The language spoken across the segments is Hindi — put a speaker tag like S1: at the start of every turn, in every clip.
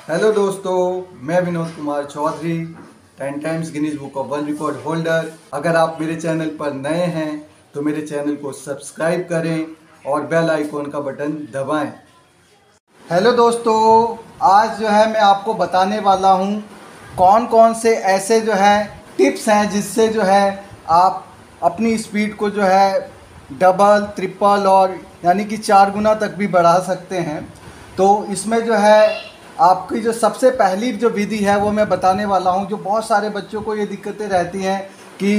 S1: हेलो दोस्तों, मैं Vinod Kumar Chaudhary, 10 times Guinness book of world record holder. अगर आप मेरे चैनल पर नए हैं तो मेरे चैनल को सब्सक्राइब करें और बेल आइकॉन का बटन दबाएं। हेलो दोस्तों, आज जो है मैं आपको बताने वाला हूं कौन कौन से ऐसे जो है टिप्स हैं जिससे जो है आप अपनी स्पीड को जो है डबल, ट्रिपल और यानी कि 4 गुना तक भी बढ़ा सकते हैं। तो इसमें जो है आपकी जो सबसे पहली जो विधि है वो मैं बताने वाला हूं। जो बहुत सारे बच्चों को ये दिक्कतें रहती हैं कि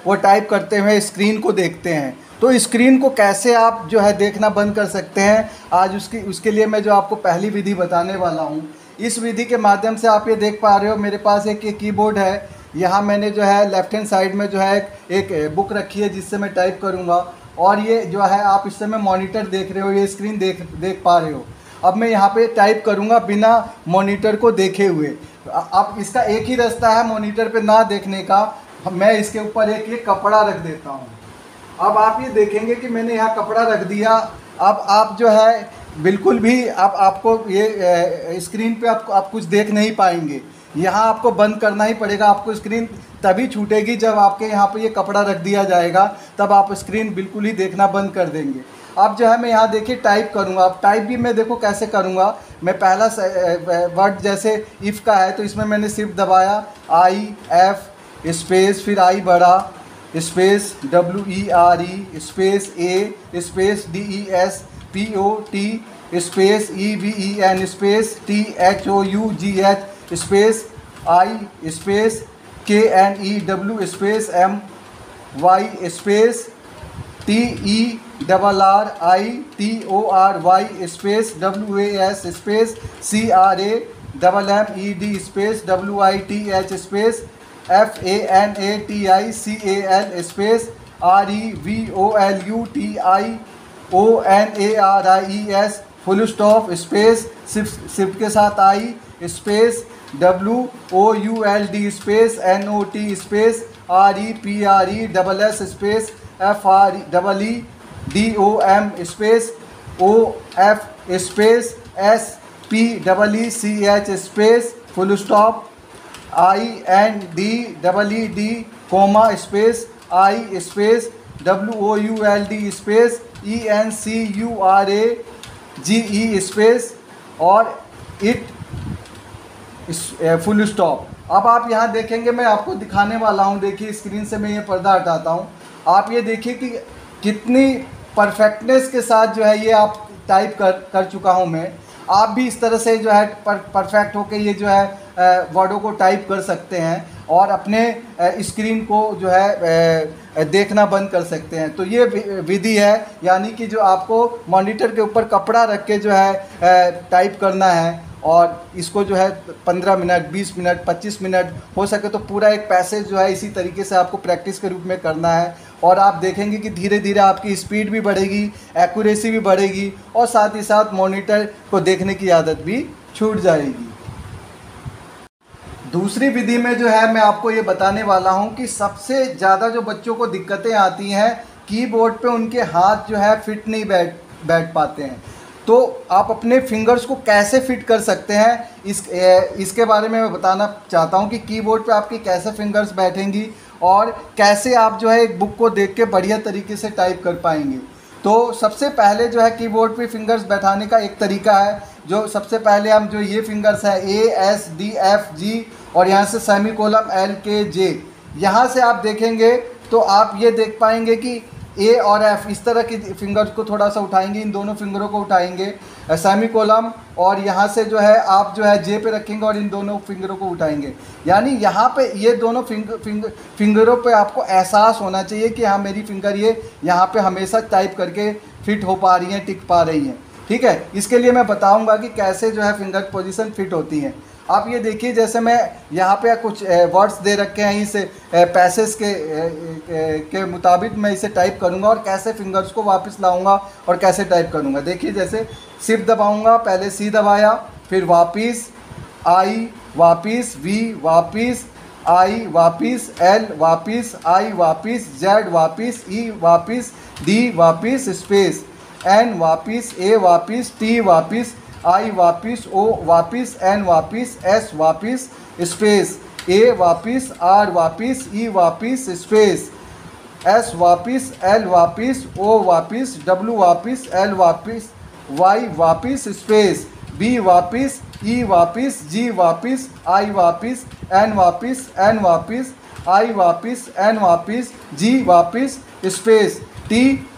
S1: वो टाइप करते हुए स्क्रीन को देखते हैं, तो स्क्रीन को कैसे आप जो है देखना बंद कर सकते हैं, आज उसके लिए मैं जो आपको पहली विधि बताने वाला हूं। इस विधि के माध्यम से आप ये देख पा रहे हो, मेरे पास एक ये कीबोर्ड है। यहाँ मैंने जो है लेफ्ट हैंड साइड में जो है एक बुक रखी है जिससे मैं टाइप करूँगा, और ये जो है आप इस समय मॉनिटर देख रहे हो, ये स्क्रीन देख पा रहे हो। अब मैं यहाँ पे टाइप करूँगा बिना मॉनिटर को देखे हुए। अब इसका एक ही रास्ता है मॉनिटर पे ना देखने का। मैं इसके ऊपर एक कपड़ा रख देता हूँ। अब आप ये देखेंगे कि मैंने यहाँ कपड़ा रख दिया। अब आप जो है बिल्कुल भी अब आपको ये स्क्रीन पे आप कुछ देख नहीं पाएंगे। यहाँ आपको बंद करना ही पड़ेगा। आपको स्क्रीन तभी छूटेगी जब आपके यहाँ पे ये कपड़ा रख दिया जाएगा, तब आप स्क्रीन बिल्कुल ही देखना बंद कर देंगे। अब जो है मैं यहाँ देखिए टाइप करूँगा। अब टाइप भी मैं देखो कैसे करूँगा। मैं पहला वर्ड जैसे इफ़ का है तो इसमें मैंने सिर्फ दबाया IF स्पेस, फिर I बड़ा space WERE space A space DES POT space EVEN space THOUGH space I space KNEW space MY space TERRITORY space WAS space CRAMMED space WITH space FANATICAL space REVOLUTIONARIES full stop space shift के साथ I space WOULD space NOT space REPRESS space FREEDOM space OF space SPEECH space full stop INDED comma space I space WOULD space ENCURAGE space और इट फुल स्टॉप। अब आप यहाँ देखेंगे, मैं आपको दिखाने वाला हूँ। देखिए स्क्रीन से मैं ये पर्दा हटाता हूँ। आप ये देखिए कि कितनी परफेक्टनेस के साथ जो है ये आप टाइप कर चुका हूँ मैं। आप भी इस तरह से जो है परफेक्ट होके ये जो है वर्डों को टाइप कर सकते हैं और अपने स्क्रीन को जो है देखना बंद कर सकते हैं। तो ये विधि है, यानी कि जो आपको मॉनिटर के ऊपर कपड़ा रख के जो है टाइप करना है, और इसको जो है 15 मिनट, 20 मिनट, 25 मिनट हो सके तो पूरा एक पैसेज जो है इसी तरीके से आपको प्रैक्टिस के रूप में करना है। और आप देखेंगे कि धीरे धीरे आपकी स्पीड भी बढ़ेगी, एक्यूरेसी भी बढ़ेगी, और साथ ही साथ मॉनिटर को देखने की आदत भी छूट जाएगी। दूसरी विधि में जो है मैं आपको ये बताने वाला हूँ कि सबसे ज़्यादा जो बच्चों को दिक्कतें आती हैं, कीबोर्ड पे उनके हाथ जो है फिट नहीं बैठ पाते हैं। तो आप अपने फिंगर्स को कैसे फिट कर सकते हैं, इसके बारे में मैं बताना चाहता हूं कि कीबोर्ड पे आपकी कैसे फिंगर्स बैठेंगी और कैसे आप जो है एक बुक को देख के बढ़िया तरीके से टाइप कर पाएंगे। तो सबसे पहले जो है कीबोर्ड पे फिंगर्स बैठाने का एक तरीका है। जो सबसे पहले हम जो ये फिंगर्स है ASDFG और यहाँ से सेमीकोलन LKJ, यहाँ से आप देखेंगे तो आप ये देख पाएंगे कि A और F इस तरह की फिंगर्स को थोड़ा सा उठाएंगे, इन दोनों फिंगरों को उठाएंगे सेमीकोलन, और यहाँ से जो है आप जो है J पे रखेंगे और इन दोनों फिंगरों को उठाएंगे। यानी यहाँ पे ये दोनों फिंगरों पे आपको एहसास होना चाहिए कि हाँ मेरी फिंगर ये यहाँ पे हमेशा टाइप करके फिट हो पा रही हैं, टिक पा रही हैं। ठीक है, इसके लिए मैं बताऊँगा कि कैसे जो है फिंगर पोजिशन फिट होती हैं। आप ये देखिए, जैसे मैं यहाँ पे कुछ वर्ड्स दे रखे हैं, इस पैसेज के मुताबिक मैं इसे टाइप करूँगा और कैसे फिंगर्स को वापस लाऊंगा और कैसे टाइप करूँगा। देखिए जैसे शिफ्ट दबाऊँगा, पहले C दबाया, फिर वापस I, वापस V, वापस I, वापस L, वापस I, वापस Z, वापस E, वापस D, वापस स्पेस N, वापस A, वापस T, वापस I वापिस, O वापिस, N वापिस, S वापिस स्पेस, A वापिस, R वापिस, E वापिस स्पेस, S वापिस, L वापिस, O वापिस, W वापिस, L वापिस, Y वापिस स्पेस, B वापिस, E वापिस, G वापिस, I वापिस, N वापिस, N वापिस, I वापिस, N वापिस, G वापिस स्पेस, T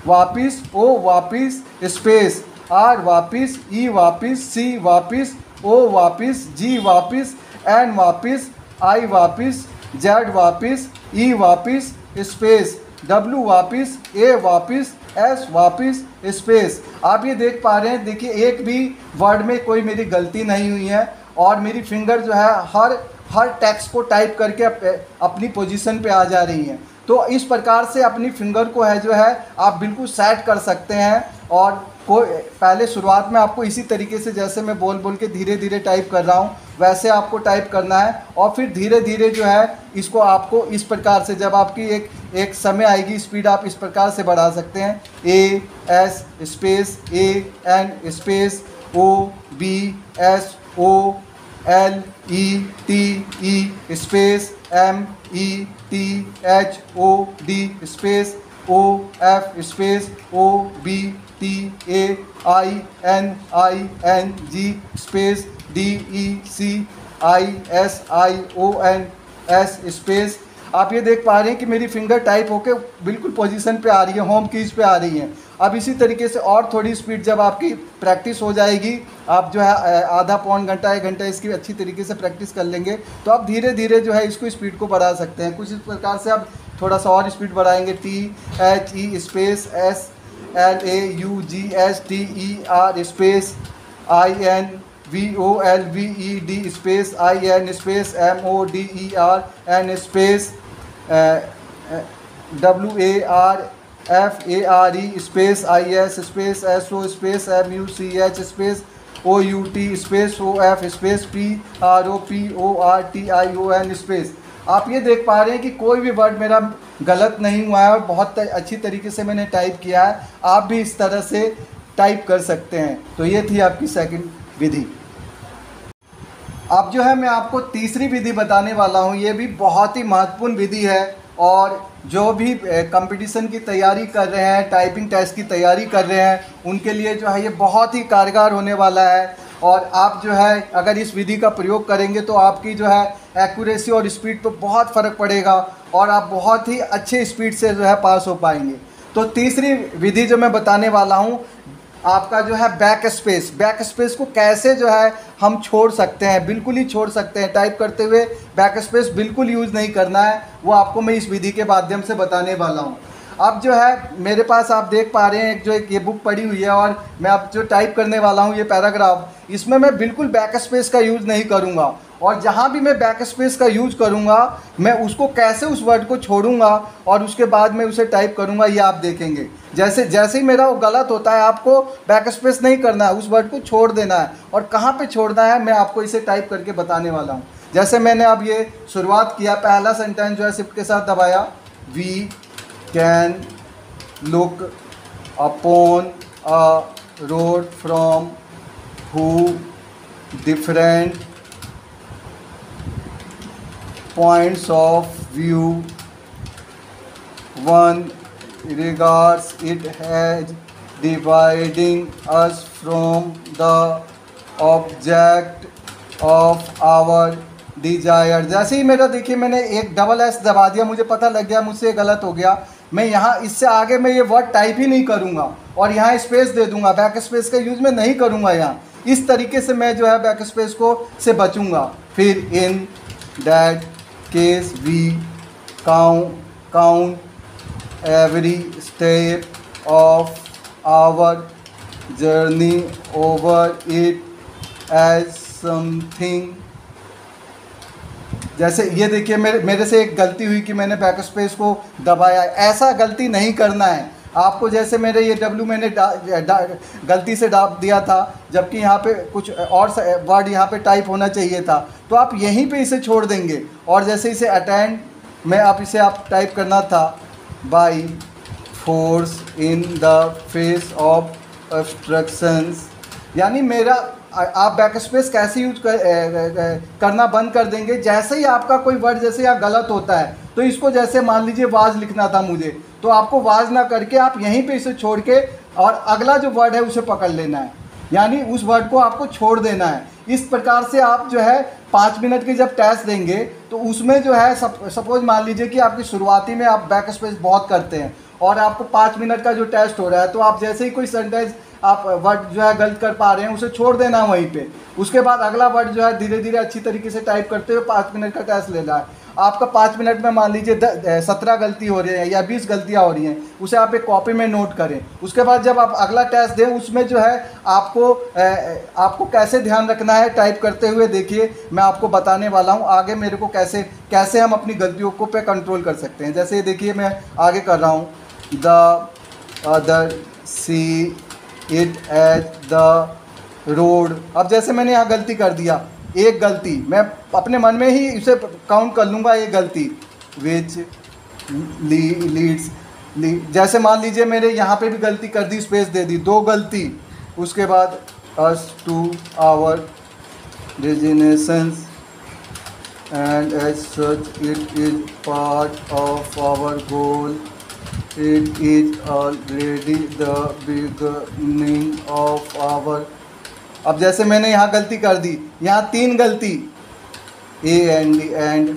S1: वापिस, O वापिस स्पेस, R वापिस, E वापिस, C वापिस, O वापिस, G वापिस, N वापिस, I वापिस, Z वापिस, E वापिस स्पेस, W वापिस, A वापिस, S वापिस स्पेस। आप ये देख पा रहे हैं, देखिए एक भी वर्ड में कोई मेरी गलती नहीं हुई है और मेरी फिंगर जो है हर टेक्स्ट को टाइप करके अपनी पोजीशन पे आ जा रही हैं। तो इस प्रकार से अपनी फिंगर को है जो है आप बिल्कुल सेट कर सकते हैं। और पहले शुरुआत में आपको इसी तरीके से, जैसे मैं बोल के धीरे धीरे टाइप कर रहा हूँ, वैसे आपको टाइप करना है और फिर धीरे धीरे जो है इसको आपको इस प्रकार से, जब आपकी एक समय आएगी, स्पीड आप इस प्रकार से बढ़ा सकते हैं। A S space A N space O B S O L E T E space M E T H O D space O F space O B T A I N G space D E C I S I O N S space. आप ये देख पा रहे हैं कि मेरी फिंगर टाइप होके बिल्कुल पोजीशन पे आ रही है, होम कीज पे आ रही है। अब इसी तरीके से और थोड़ी स्पीड जब आपकी प्रैक्टिस हो जाएगी, आप जो है आधा पौन घंटा 1 घंटा इसकी अच्छी तरीके से प्रैक्टिस कर लेंगे, तो आप धीरे धीरे जो है इसको स्पीड को बढ़ा सकते हैं। कुछ इस प्रकार से आप थोड़ा सा और स्पीड बढ़ाएंगे। THE space SLAUGSTER space INVOLVED space IN space MODERN space WARFARE space IS space SO space MUCH space OUT space OF space PROPORTION space. आप ये देख पा रहे हैं कि कोई भी वर्ड मेरा गलत नहीं हुआ है और बहुत अच्छी तरीके से मैंने टाइप किया है। आप भी इस तरह से टाइप कर सकते हैं। तो ये थी आपकी सेकंड विधि। अब जो है मैं आपको तीसरी विधि बताने वाला हूँ। ये भी बहुत ही महत्वपूर्ण विधि है और जो भी कंपटीशन की तैयारी कर रहे हैं, टाइपिंग टेस्ट की तैयारी कर रहे हैं, उनके लिए जो है ये बहुत ही कारगर होने वाला है। और आप जो है अगर इस विधि का प्रयोग करेंगे तो आपकी जो है एक्यूरेसी और स्पीड पे बहुत फ़र्क पड़ेगा और आप बहुत ही अच्छे स्पीड से जो है पास हो पाएंगे। तो तीसरी विधि जो मैं बताने वाला हूँ, आपका जो है बैक स्पेस को कैसे जो है हम छोड़ सकते हैं, बिल्कुल ही छोड़ सकते हैं। टाइप करते हुए बैक स्पेस बिल्कुल यूज़ नहीं करना है, वो आपको मैं इस विधि के माध्यम से बताने वाला हूँ। अब जो है मेरे पास आप देख पा रहे हैं एक ये बुक पड़ी हुई है और मैं अब जो टाइप करने वाला हूँ ये पैराग्राफ, इसमें मैं बिल्कुल बैक स्पेस का यूज़ नहीं करूँगा। और जहाँ भी मैं बैक स्पेस का यूज़ करूँगा, मैं उसको कैसे उस वर्ड को छोड़ूंगा और उसके बाद में उसे टाइप करूँगा, ये आप देखेंगे। जैसे ही मेरा वो गलत होता है, आपको बैक स्पेस नहीं करना है, उस वर्ड को छोड़ देना है। और कहाँ पे छोड़ना है मैं आपको इसे टाइप करके बताने वाला हूँ। जैसे मैंने अब ये शुरुआत किया, पहला सेंटेंस जो है शिफ्ट के साथ दबाया, we can look upon a road from who different points of view, one regards it as dividing us from the object of our desire। जैसे ही मेरा देखिए मैंने एक डबल एस दबा दिया, मुझे पता लग गया मुझसे गलत हो गया। मैं यहाँ इससे आगे मैं ये वर्ड टाइप ही नहीं करूँगा और यहाँ स्पेस दे दूँगा, बैक स्पेस का यूज़ मैं नहीं करूँगा यहाँ। इस तरीके से मैं जो है बैक स्पेस को से बचूँगा। फिर in that case we count every step of our journey over it as something। जैसे ये देखिए मेरे से एक गलती हुई कि मैंने बैक स्पेस को दबाया, ऐसा गलती नहीं करना है आपको। जैसे मेरे ये W मैंने गलती से दाब दिया था, जबकि यहाँ पे कुछ और वर्ड यहाँ पे टाइप होना चाहिए था, तो आप यहीं पे इसे छोड़ देंगे। और जैसे इसे अटेंड में आप इसे आप टाइप करना था, by force in the face of obstructions यानी मेरा आप बैक स्पेस कैसे यूज करना बंद कर देंगे, जैसे ही आपका कोई वर्ड जैसे यहाँ गलत होता है तो इसको, जैसे मान लीजिए वाज लिखना था मुझे, तो आपको वाज ना करके आप यहीं पे इसे छोड़ के और अगला जो वर्ड है उसे पकड़ लेना है, यानी उस वर्ड को आपको छोड़ देना है। इस प्रकार से आप जो है 5 मिनट के जब टेस्ट देंगे तो उसमें जो है सपोज मान लीजिए कि आपकी शुरुआती में आप बैक स्पेस बहुत करते हैं और आपको 5 मिनट का जो टेस्ट हो रहा है, तो आप जैसे ही कोई सेंटेंस आप वर्ड जो है गलत कर पा रहे हैं उसे छोड़ देना वहीं पे, उसके बाद अगला वर्ड जो है धीरे धीरे अच्छी तरीके से टाइप करते हुए 5 मिनट का टेस्ट लेना है। आपका 5 मिनट में मान लीजिए 17 गलती हो रही है या 20 गलतियां हो रही हैं, उसे आप एक कॉपी में नोट करें। उसके बाद जब आप अगला टेस्ट दें उसमें जो है आपको कैसे ध्यान रखना है टाइप करते हुए, देखिए मैं आपको बताने वाला हूँ आगे मेरे को कैसे हम अपनी गलतियों को पे कंट्रोल कर सकते हैं। जैसे देखिए मैं आगे कर रहा हूँ, the other see it as the road. अब जैसे मैंने यहाँ गलती कर दिया, एक गलती मैं अपने मन में ही इसे काउंट कर लूँगा, एक गलती विच लीड्स, जैसे मान लीजिए मेरे यहाँ पे भी गलती कर दी, स्पेस दे दी, 2 गलती। उसके बाद us to our destinations and as such it is part of our goal, it is already the beginning of our. अब जैसे मैंने यहाँ गलती कर दी, यहाँ 3 गलती, ए एंड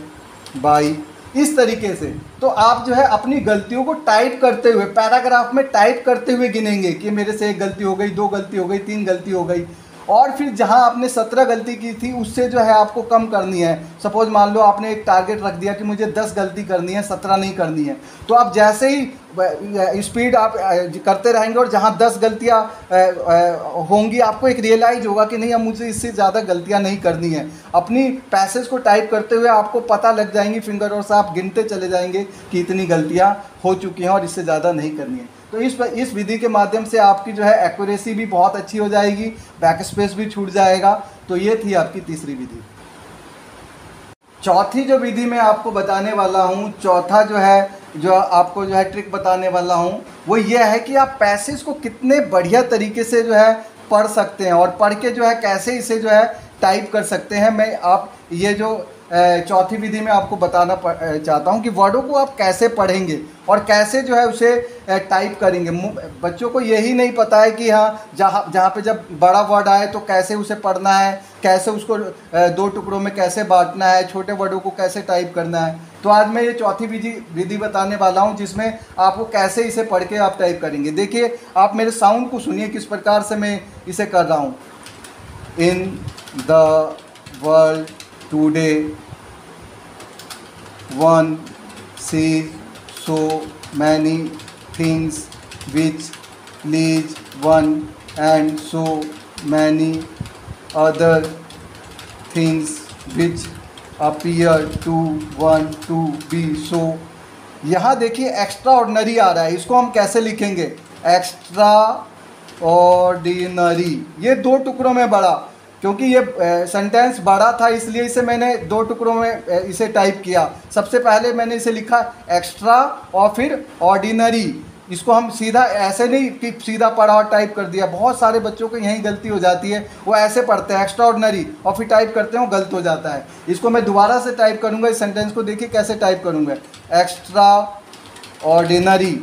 S1: बाई, इस तरीके से। तो आप जो है अपनी गलतियों को टाइप करते हुए पैराग्राफ में टाइप करते हुए गिनेंगे कि मेरे से 1 गलती हो गई, 2 गलती हो गई, 3 गलती हो गई, और फिर जहां आपने 17 गलती की थी उससे जो है आपको कम करनी है। सपोज मान लो आपने एक टारगेट रख दिया कि मुझे 10 गलती करनी है, 17 नहीं करनी है, तो आप जैसे ही स्पीड आप करते रहेंगे और जहां 10 गलतियां होंगी आपको एक रियलाइज होगा कि नहीं अब मुझे इससे ज़्यादा गलतियां नहीं करनी है। अपनी पैसेज को टाइप करते हुए आपको पता लग जाएंगी फिंगर और से आप गिनते चले जाएंगे कि इतनी गलतियाँ हो चुकी हैं और इससे ज़्यादा नहीं करनी है। तो इस विधि के माध्यम से आपकी जो है एक्यूरेसी भी बहुत अच्छी हो जाएगी, बैक स्पेस भी छूट जाएगा। तो ये थी आपकी तीसरी विधि। चौथी जो विधि मैं आपको बताने वाला हूँ, चौथा जो आपको जो है ट्रिक बताने वाला हूँ, वो ये है कि आप पैसेज को कितने बढ़िया तरीके से जो है पढ़ सकते हैं और पढ़ के जो है कैसे इसे जो है टाइप कर सकते हैं। मैं आप ये जो चौथी विधि में आपको बताना चाहता हूं कि वर्डों को आप कैसे पढ़ेंगे और कैसे जो है उसे टाइप करेंगे। बच्चों को यही नहीं पता है कि हाँ जहाँ पे जब बड़ा वर्ड आए तो कैसे उसे पढ़ना है, कैसे उसको 2 टुकड़ों में कैसे बांटना है, छोटे वर्डों को कैसे टाइप करना है। तो आज मैं ये चौथी विधि बताने वाला हूँ जिसमें आपको कैसे इसे पढ़ के आप टाइप करेंगे। देखिए आप मेरे साउंड को सुनिए किस प्रकार से मैं इसे कर रहा हूँ। In the world today one sees so many things which please one and so many other things which appear to one to be so। यहाँ देखिए एक्स्ट्रा ऑर्डिनरी आ रहा है, इसको हम कैसे लिखेंगे, एक्स्ट्रा ऑर्डिनरी। ये 2 टुकड़ों में बड़ा, क्योंकि ये सेंटेंस बड़ा था इसलिए इसे मैंने 2 टुकड़ों में इसे टाइप किया। सबसे पहले मैंने इसे लिखा एक्स्ट्रा और फिर ऑर्डिनरी। इसको हम सीधा ऐसे नहीं कि सीधा पढ़ा और टाइप कर दिया, बहुत सारे बच्चों को यही गलती हो जाती है, वो ऐसे पढ़ते हैं एक्स्ट्रा ऑर्डिनरी और फिर टाइप करते हैं वो गलत हो जाता है। इसको मैं दोबारा से टाइप करूँगा, इस सेंटेंस को देखिए कैसे टाइप करूँगा, एक्स्ट्रा ऑर्डिनरी,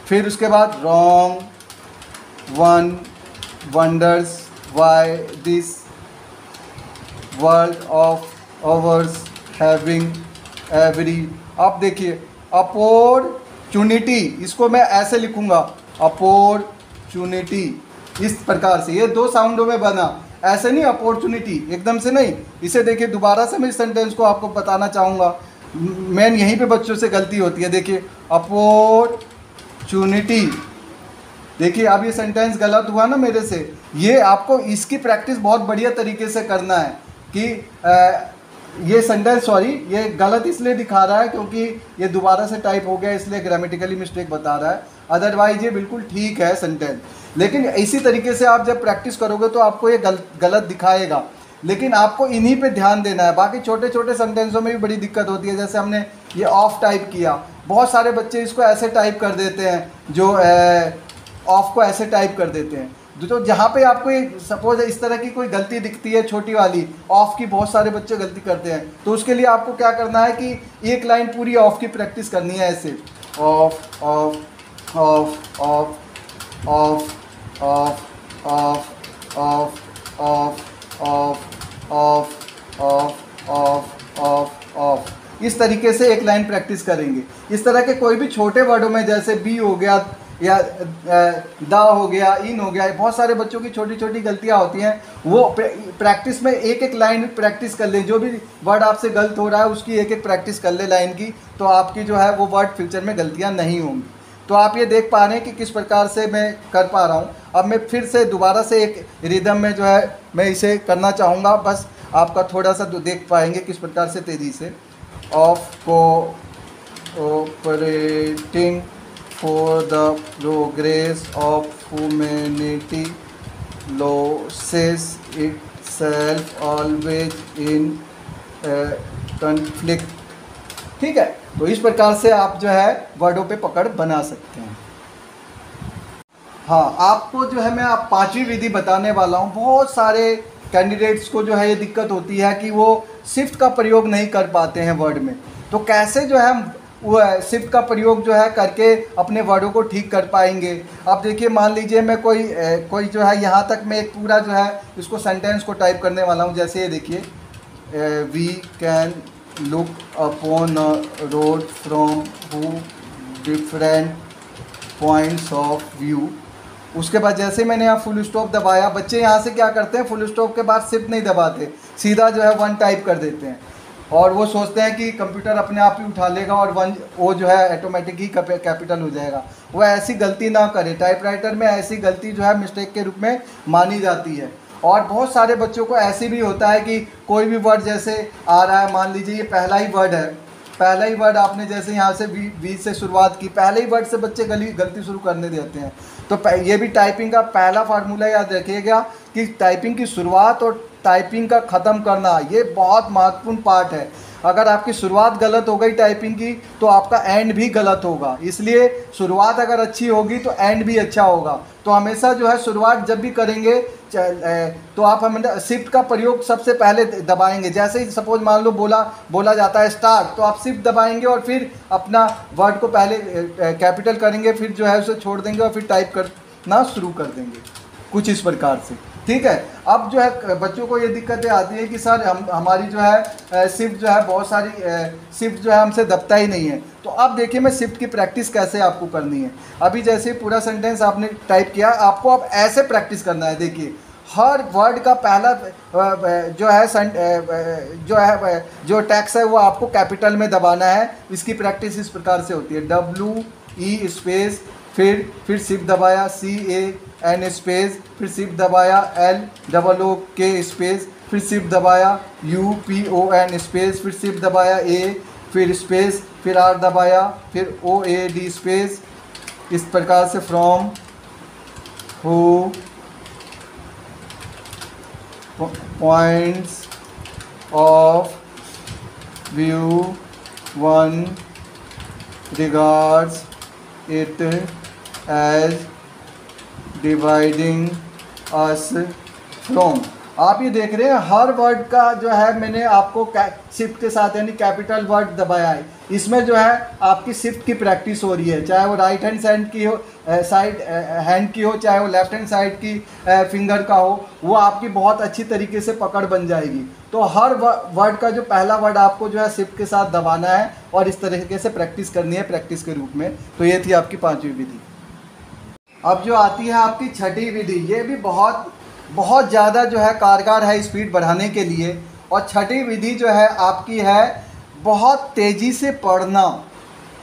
S1: फिर उसके बाद wrong one wonders why this world of ours having every। अब देखिए अपॉर्चुनिटी, इसको मैं ऐसे लिखूंगा अपॉर्चुनिटी, इस प्रकार से। ये 2 साउंडों में बना, ऐसे नहीं अपॉर्चुनिटी एकदम से नहीं। इसे देखिए दोबारा से मैं इस सेंटेंस को आपको बताना चाहूँगा, मैं यहीं पे बच्चों से गलती होती है। देखिए अपॉर्चुनिटी, देखिए अब ये सेंटेंस गलत हुआ ना मेरे से। ये आपको इसकी प्रैक्टिस बहुत बढ़िया तरीके से करना है कि ये सेंटेंस ये गलत इसलिए दिखा रहा है क्योंकि ये दोबारा से टाइप हो गया, इसलिए ग्रामेटिकली मिस्टेक बता रहा है, अदरवाइज ये बिल्कुल ठीक है सेंटेंस। लेकिन इसी तरीके से आप जब प्रैक्टिस करोगे तो आपको ये गलत दिखाएगा, लेकिन आपको इन्हीं पे ध्यान देना है। बाकी छोटे छोटे सेंटेंसों में भी बड़ी दिक्कत होती है, जैसे हमने ये ऑफ टाइप किया, बहुत सारे बच्चे इसको ऐसे टाइप कर देते हैं, जो ऑफ को ऐसे टाइप कर देते हैं। तो जहाँ पे आपको सपोज इस तरह की कोई गलती दिखती है छोटी वाली ऑफ की, बहुत सारे बच्चे गलती करते हैं, तो उसके लिए आपको क्या करना है कि एक लाइन पूरी ऑफ की प्रैक्टिस करनी है ऐसे, of of of of of of of of of of of of of of of, इस तरीके से एक लाइन प्रैक्टिस करेंगे। इस तरह के कोई भी छोटे वर्डों में जैसे बी हो गया या दा हो गया, इन हो गया, बहुत सारे बच्चों की छोटी छोटी गलतियां होती हैं, वो प्रैक्टिस में एक एक लाइन प्रैक्टिस कर लें। जो भी वर्ड आपसे गलत हो रहा है उसकी एक एक प्रैक्टिस कर ले लाइन की, तो आपकी जो है वो वर्ड फ्यूचर में गलतियां नहीं होंगी। तो आप ये देख पा रहे हैं कि किस प्रकार से मैं कर पा रहा हूँ। अब मैं फिर से दोबारा से एक रिदम में जो है मैं इसे करना चाहूँगा, बस आपका थोड़ा सा देख पाएंगे किस प्रकार से तेज़ी से। Of cooperating for the progress of humanity loses itself always in conflict। ठीक है, तो इस प्रकार से आप जो है वर्डों पे पकड़ बना सकते हैं। हाँ, आपको जो है मैं आप पांचवी विधि बताने वाला हूँ। बहुत सारे कैंडिडेट्स को जो है ये दिक्कत होती है कि वो शिफ्ट का प्रयोग नहीं कर पाते हैं वर्ड में, तो कैसे जो है वो शिफ्ट का प्रयोग जो है करके अपने वर्डों को ठीक कर पाएंगे। अब देखिए, मान लीजिए मैं कोई जो है यहाँ तक मैं एक पूरा जो है इसको सेंटेंस को टाइप करने वाला हूँ। जैसे ये देखिए, we can look upon a road from different points of view. उसके बाद जैसे मैंने यहाँ फुल स्टॉप दबाया, बच्चे यहाँ से क्या करते हैं, फुल स्टॉप के बाद शिफ्ट नहीं दबाते, सीधा जो है वन टाइप कर देते हैं और वो सोचते हैं कि कंप्यूटर अपने आप ही उठा लेगा और वन वो जो है ऑटोमेटिक ही कैपिटल हो जाएगा। वो ऐसी गलती ना करे। टाइपराइटर में ऐसी गलती जो है मिस्टेक के रूप में मानी जाती है। और बहुत सारे बच्चों को ऐसे भी होता है कि कोई भी वर्ड जैसे आ रहा है, मान लीजिए ये पहला ही वर्ड है, पहला ही वर्ड आपने जैसे यहाँ से वी से शुरुआत की, पहले ही वर्ड से बच्चे गलती शुरू करने देते हैं। तो ये भी टाइपिंग का पहला फार्मूला याद रखिएगा कि टाइपिंग की शुरुआत और टाइपिंग का ख़त्म करना ये बहुत महत्वपूर्ण पार्ट है। अगर आपकी शुरुआत गलत हो गई टाइपिंग की तो आपका एंड भी गलत होगा। इसलिए शुरुआत अगर अच्छी होगी तो एंड भी अच्छा होगा। तो हमेशा जो है शुरुआत जब भी करेंगे तो आप हमें शिफ्ट का प्रयोग सबसे पहले दबाएंगे। जैसे ही सपोज मान लो बोला जाता है स्टार्ट, तो आप शिफ्ट दबाएंगे और फिर अपना वर्ड को पहले कैपिटल करेंगे, फिर जो है उसे छोड़ देंगे और फिर टाइप करना शुरू कर देंगे, कुछ इस प्रकार से। ठीक है। अब जो है बच्चों को ये दिक्कतें आती है कि सर हमारी जो है शिफ्ट जो है बहुत सारी शिफ्ट जो है हमसे दबता ही नहीं है। तो अब देखिए मैं शिफ्ट की प्रैक्टिस कैसे आपको करनी है। अभी जैसे पूरा सेंटेंस आपने टाइप किया, आपको अब ऐसे प्रैक्टिस करना है। देखिए हर वर्ड का पहला जो टैक्स है वो आपको कैपिटल में दबाना है। इसकी प्रैक्टिस इस प्रकार से होती है, WE स्पेस फिर शिफ्ट दबाया, CAN स्पेस, फिर शिफ्ट दबाया, LOOK स्पेस, फिर शिफ्ट दबाया, UPON स्पेस, फिर शिफ्ट दबाया A, फिर स्पेस, फिर R दबाया, फिर OAD स्पेस। इस प्रकार से from who points of view one regards it as dividing us from. आप ये देख रहे हैं हर वर्ड का जो है मैंने आपको शिफ्ट के साथ यानी कैपिटल वर्ड दबाया है। इसमें जो है आपकी शिफ्ट की प्रैक्टिस हो रही है, चाहे वो राइट हैंड साइड की हो हैंड की हो, चाहे वो लेफ्ट हैंड साइड की फिंगर का हो, वो आपकी बहुत अच्छी तरीके से पकड़ बन जाएगी। तो हर वर्ड का जो पहला वर्ड आपको जो है शिफ्ट के साथ दबाना है और इस तरीके से प्रैक्टिस करनी है प्रैक्टिस के रूप में। तो ये थी आपकी पांचवी विधि। अब जो आती है आपकी छठी विधि, ये भी बहुत ज़्यादा जो है कारगर है स्पीड बढ़ाने के लिए। और छठी विधि जो है आपकी है बहुत तेज़ी से पढ़ना।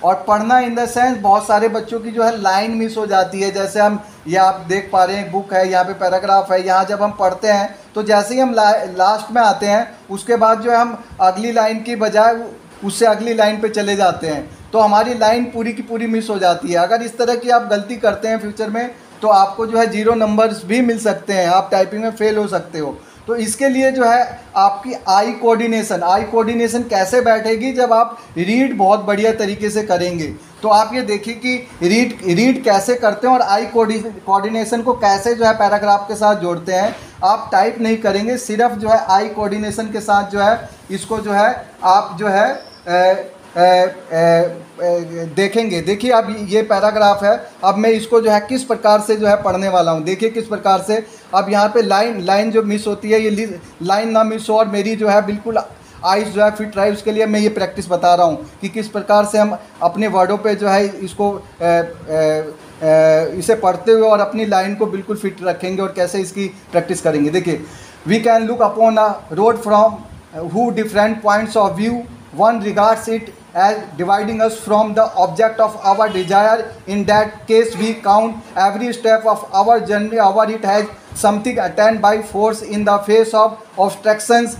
S1: और पढ़ना इन द सेंस बहुत सारे बच्चों की जो है लाइन मिस हो जाती है। जैसे हम ये आप देख पा रहे हैं बुक है, यहाँ पे पैराग्राफ है, यहाँ जब हम पढ़ते हैं तो जैसे ही हम लास्ट में आते हैं उसके बाद जो है हम अगली लाइन की बजाय उससे अगली लाइन पे चले जाते हैं, तो हमारी लाइन पूरी की पूरी मिस हो जाती है। अगर इस तरह की आप गलती करते हैं फ्यूचर में तो आपको जो है 0 नंबर्स भी मिल सकते हैं, आप टाइपिंग में फेल हो सकते हो। तो इसके लिए जो है आपकी आई कोऑर्डिनेशन कैसे बैठेगी जब आप रीड बहुत बढ़िया तरीके से करेंगे। तो आप ये देखिए कि रीड कैसे करते हैं और आई कोऑर्डिनेशन को कैसे जो है पैराग्राफ के साथ जोड़ते हैं। आप टाइप नहीं करेंगे, सिर्फ जो है आई कोऑर्डिनेशन के साथ जो है इसको जो है आप जो है देखेंगे। देखिए अब ये पैराग्राफ है, अब मैं इसको जो है किस प्रकार से जो है पढ़ने वाला हूँ। देखिए किस प्रकार से अब यहाँ पे लाइन जो मिस होती है, ये लाइन ना मिस हो और मेरी जो है बिल्कुल आइज़ जो है फिट रहे, उसके लिए मैं ये प्रैक्टिस बता रहा हूँ कि किस प्रकार से हम अपने वर्डों पे जो है इसको इसे पढ़ते हुए और अपनी लाइन को बिल्कुल फिट रखेंगे और कैसे इसकी प्रैक्टिस करेंगे। देखिए, we can look upon a road from who different points of view, one regards it as dividing us from the object of our desire. In that case we count every step of our journey over it has something attained by force in the face of obstructions.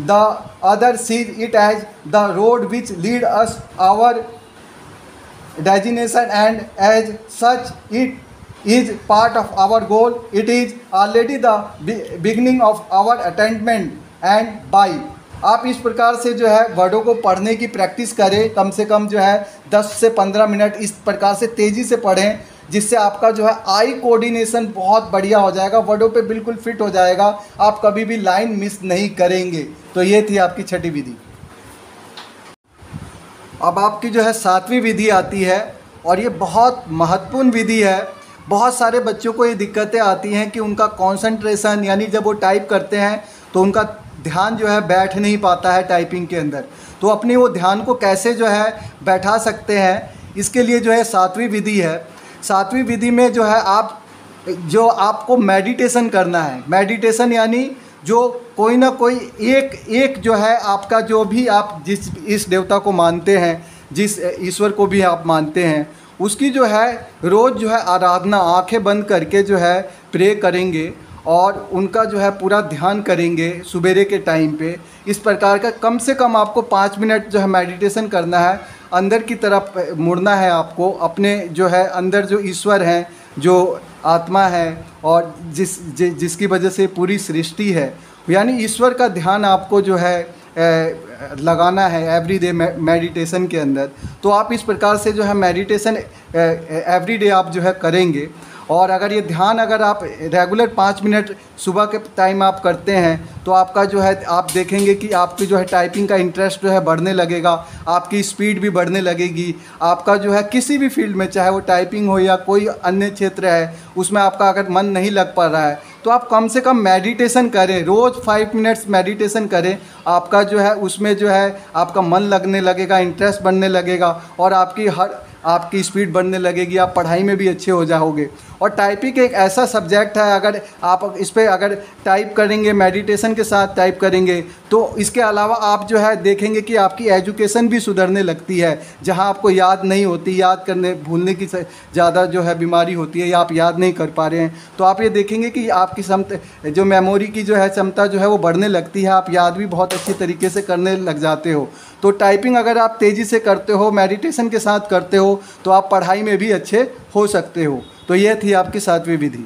S1: The other sees it as the road which lead us our destination, and as such it is part of our goal. It is already the beginning of our attainment. And by आप इस प्रकार से जो है वर्डों को पढ़ने की प्रैक्टिस करें, कम से कम जो है 10 से 15 मिनट इस प्रकार से तेज़ी से पढ़ें, जिससे आपका जो है आई कोऑर्डिनेशन बहुत बढ़िया हो जाएगा, वर्डों पे बिल्कुल फिट हो जाएगा, आप कभी भी लाइन मिस नहीं करेंगे। तो ये थी आपकी छठी विधि। अब आपकी जो है 7वीं विधि आती है और ये बहुत महत्वपूर्ण विधि है। बहुत सारे बच्चों को ये दिक्कतें आती हैं कि उनका कॉन्सेंट्रेशन, यानी जब वो टाइप करते हैं तो उनका ध्यान जो है बैठ नहीं पाता है टाइपिंग के अंदर। तो अपने वो ध्यान को कैसे जो है बैठा सकते हैं, इसके लिए जो है 7वीं विधि है। 7वीं विधि में जो है आपको मेडिटेशन करना है। मेडिटेशन यानी जो कोई ना कोई एक जो है आपका, जो भी आप जिस इस देवता को मानते हैं, जिस ईश्वर को भी आप मानते हैं, उसकी जो है रोज़ जो है आराधना आंखें बंद करके जो है प्रे करेंगे और उनका जो है पूरा ध्यान करेंगे सुबेरे के टाइम पे। इस प्रकार का कम से कम आपको 5 मिनट जो है मेडिटेशन करना है। अंदर की तरफ मुड़ना है आपको, अपने जो है अंदर जो ईश्वर हैं, जो आत्मा है और जिसकी वजह से पूरी सृष्टि है, यानी ईश्वर का ध्यान आपको जो है लगाना है एवरीडे मेडिटेशन के अंदर। तो आप इस प्रकार से जो है मेडिटेशन एवरीडे आप जो है करेंगे। और अगर ये ध्यान अगर आप रेगुलर 5 मिनट सुबह के टाइम आप करते हैं तो आपका जो है आप देखेंगे कि आपकी जो है टाइपिंग का इंटरेस्ट जो है बढ़ने लगेगा, आपकी स्पीड भी बढ़ने लगेगी। आपका जो है किसी भी फील्ड में, चाहे वो टाइपिंग हो या कोई अन्य क्षेत्र है, उसमें आपका अगर मन नहीं लग पा रहा है तो आप कम से कम मेडिटेशन करें, रोज़ 5 मिनट्स मेडिटेशन करें। आपका जो है उसमें जो है आपका मन लगने लगेगा, इंटरेस्ट बढ़ने लगेगा और आपकी स्पीड बढ़ने लगेगी, आप पढ़ाई में भी अच्छे हो जाओगे। और टाइपिंग एक ऐसा सब्जेक्ट है, अगर आप इस पर अगर टाइप करेंगे, मेडिटेशन के साथ टाइप करेंगे, तो इसके अलावा आप जो है देखेंगे कि आपकी एजुकेशन भी सुधरने लगती है। जहां आपको याद नहीं होती, याद करने भूलने की ज़्यादा जो है बीमारी होती है या आप याद नहीं कर पा रहे हैं, तो आप ये देखेंगे कि आपकी क्षमता, जो मेमोरी की जो है क्षमता जो है वो बढ़ने लगती है, आप याद भी बहुत अच्छी तरीके से करने लग जाते हो। तो टाइपिंग अगर आप तेज़ी से करते हो, मेडिटेशन के साथ करते हो, तो आप पढ़ाई में भी अच्छे हो सकते हो। तो ये थी आपकी 7वीं विधि।